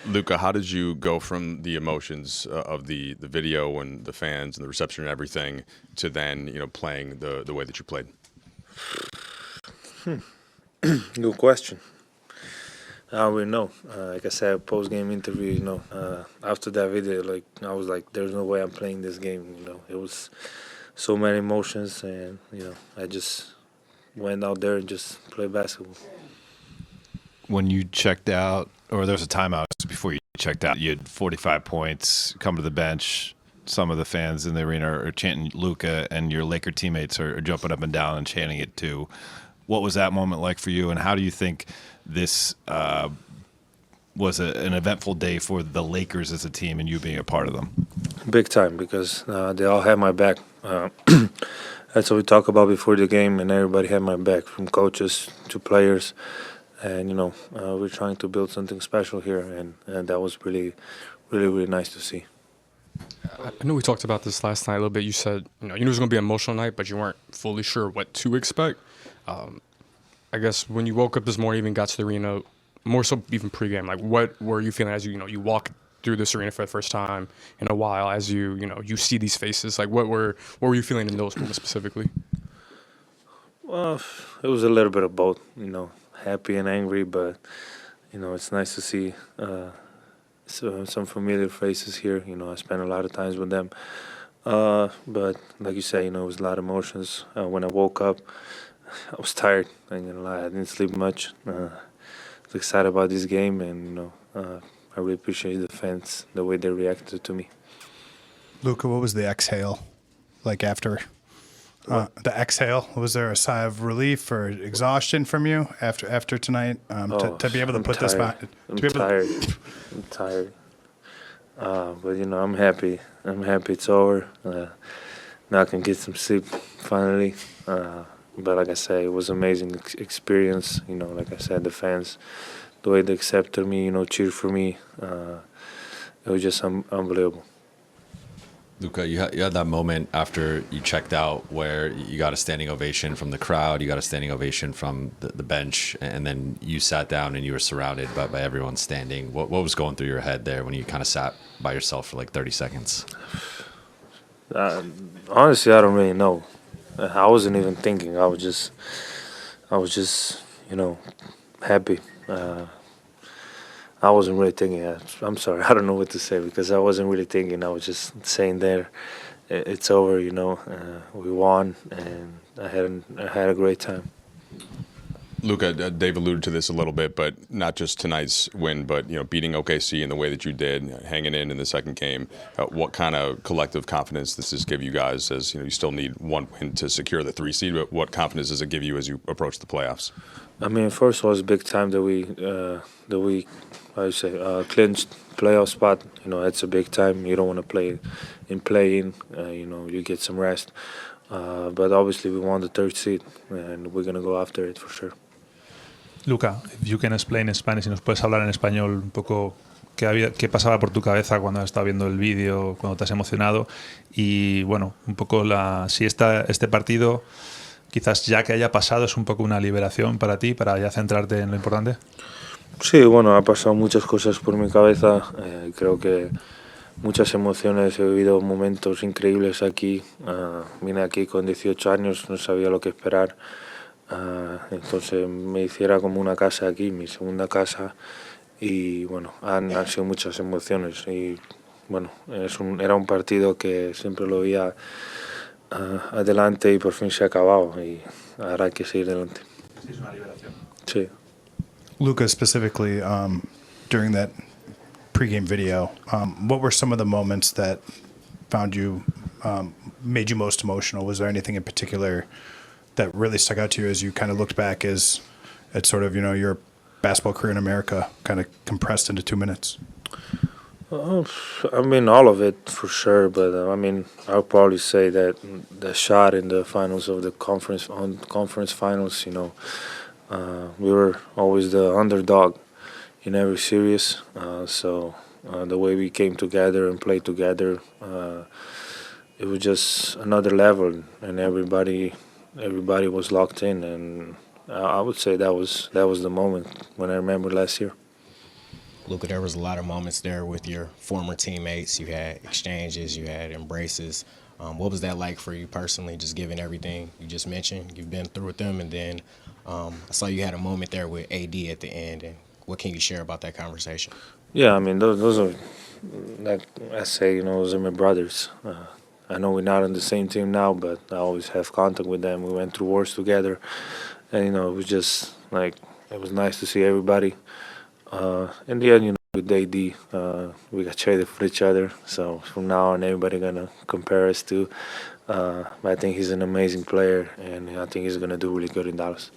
Luka, how did you go from the emotions of the video and the fans and the reception and everything to then, playing the way that you played? Good question. I don't really know. Like I said, post-game interview, after that video, I was like, there's no way I'm playing this game, It was so many emotions, and, I just went out there and just played basketball. When you checked out, or there was a timeout before you checked out, you had 45 points, come to the bench, some of the fans in the arena are chanting Luka, and your Laker teammates are jumping up and down and chanting it too. What was that moment like for you, and how do you think this was an eventful day for the Lakers as a team and you being a part of them? Big time, because they all had my back. That's what we talked about before the game, and everybody had my back, from coaches to players. And, we're trying to build something special here, and that was really, really, really nice to see. I know we talked about this last night a little bit. You said, you knew it was going to be an emotional night, but you weren't fully sure what to expect. I guess when you woke up this morning, even got to the arena, more so even pregame, what were you feeling as you walk through this arena for the first time in a while, as you see these faces? What were you feeling in those moments specifically? Well, it was a little bit of both, happy and angry, but, it's nice to see some familiar faces here. I spent a lot of times with them. But like you say, it was a lot of emotions. When I woke up, I was tired. I ain't gonna lie, I didn't sleep much. I was excited about this game, and I really appreciate the fans, the way they reacted to me. Luka, what was the exhale like after? The exhale, was there a sigh of relief or exhaustion from you after tonight to be able to put this back? I'm tired. But I'm happy. It's over. Now I can get some sleep finally. But like I say, it was an amazing experience. Like I said, the fans, the way they accepted me, cheered for me, it was just unbelievable. Luka, you had that moment after you checked out where you got a standing ovation from the crowd, you got a standing ovation from the bench, and then you sat down and you were surrounded by everyone standing. What was going through your head there when you kind of sat by yourself for 30 seconds? Honestly, I don't really know. I wasn't even thinking. I was just, happy. I wasn't really thinking. I'm sorry, I don't know what to say, because I wasn't really thinking. I was just saying there, it's over, we won, and I had a great time. Luka, Dave alluded to this a little bit, but not just tonight's win, but beating OKC in the way that you did, hanging in the second game. What kind of collective confidence does this give you guys? As you still need one win to secure the 3 seed, but what confidence does it give you as you approach the playoffs? I mean, first of all, it's big time that we clinched playoff spot. It's a big time. You don't want to play in. You get some rest. But obviously, we won the 3rd seed, and we're gonna go after it for sure. Luka, if you can explain in Spanish, si nos puedes hablar en español un poco qué pasaba por tu cabeza cuando has estado viendo el vídeo, cuando te has emocionado, y bueno, un poco si este partido, quizás ya que haya pasado, es un poco una liberación para ti, para ya centrarte en lo importante. Sí, bueno, ha pasado muchas cosas por mi cabeza. Creo que muchas emociones, he vivido momentos increíbles aquí. Vine aquí con 18 años, no sabía lo que esperar. Entonces me hiciera como una casa aquí, mi segunda casa. Y bueno, han sido muchas emociones. Y bueno, era un partido que siempre lo veía adelante y por fin se ha acabado. Y ahora hay que seguir adelante. Es una liberación. Sí. Luka, specifically, during that pregame video, what were some of the moments that made you most emotional? Was there anything in particular that really stuck out to you as you kind of looked back at sort of, your basketball career in America kind of compressed into 2 minutes? I mean, all of it for sure, but I'll probably say that the shot in the finals of the conference finals, we were always the underdog in every series. So the way we came together and played together, it was just another level, and everybody was locked in, and I would say that was the moment when I remember last year. Luka, there was a lot of moments there with your former teammates. You had exchanges, you had embraces. What was that like for you personally, just given everything you just mentioned? You've been through with them, and then I saw you had a moment there with AD at the end. And what can you share about that conversation? Yeah, I mean, those are, like I say, those are my brothers. I know we're not on the same team now, but I always have contact with them. We went through wars together, and it was just like it was nice to see everybody. In the end, with AD, we got traded for each other. So from now on, everybody gonna compare us to. I think he's an amazing player, and I think he's gonna do really good in Dallas.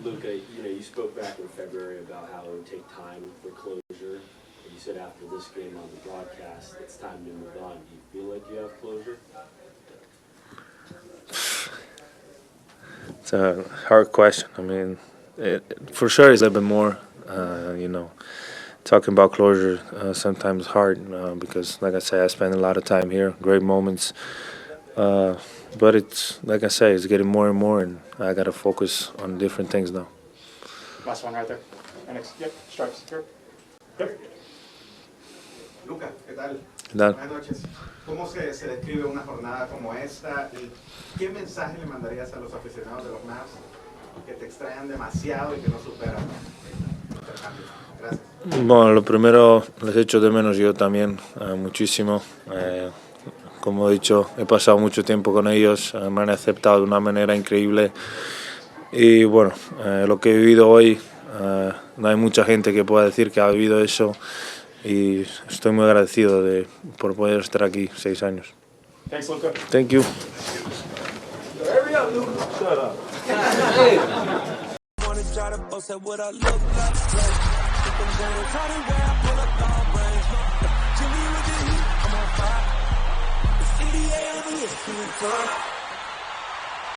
Luka, you spoke back in February about how it would take time for closure. You said after this game on the broadcast, it's time to move on. Do you feel like you have closure? It's a hard question. I mean, for sure it's a little bit more, talking about closure sometimes hard because, like I say, I spend a lot of time here, great moments. But it's, like I say, it's getting more and more, and I got to focus on different things now. Last one right there. Yep, stripes. Here. Yep. Luka, ¿qué tal? ¿Qué tal? Buenas noches. ¿Cómo se describe una jornada como esta? ¿Y qué mensaje le mandarías a los aficionados de los Mavs que te extrañan demasiado y que no superan el intercambio? Gracias. Bueno, lo primero, les echo de menos yo también muchísimo. Como he dicho, he pasado mucho tiempo con ellos, me han aceptado de una manera increíble. Y bueno, lo que he vivido hoy, no hay mucha gente que pueda decir que ha vivido eso. Y estoy muy agradecido por poder estar aquí 6 años. Thanks, Luka. Thank you. Hurry up, Luka. Shut up. I'm on fire. The city, yeah, I'm here.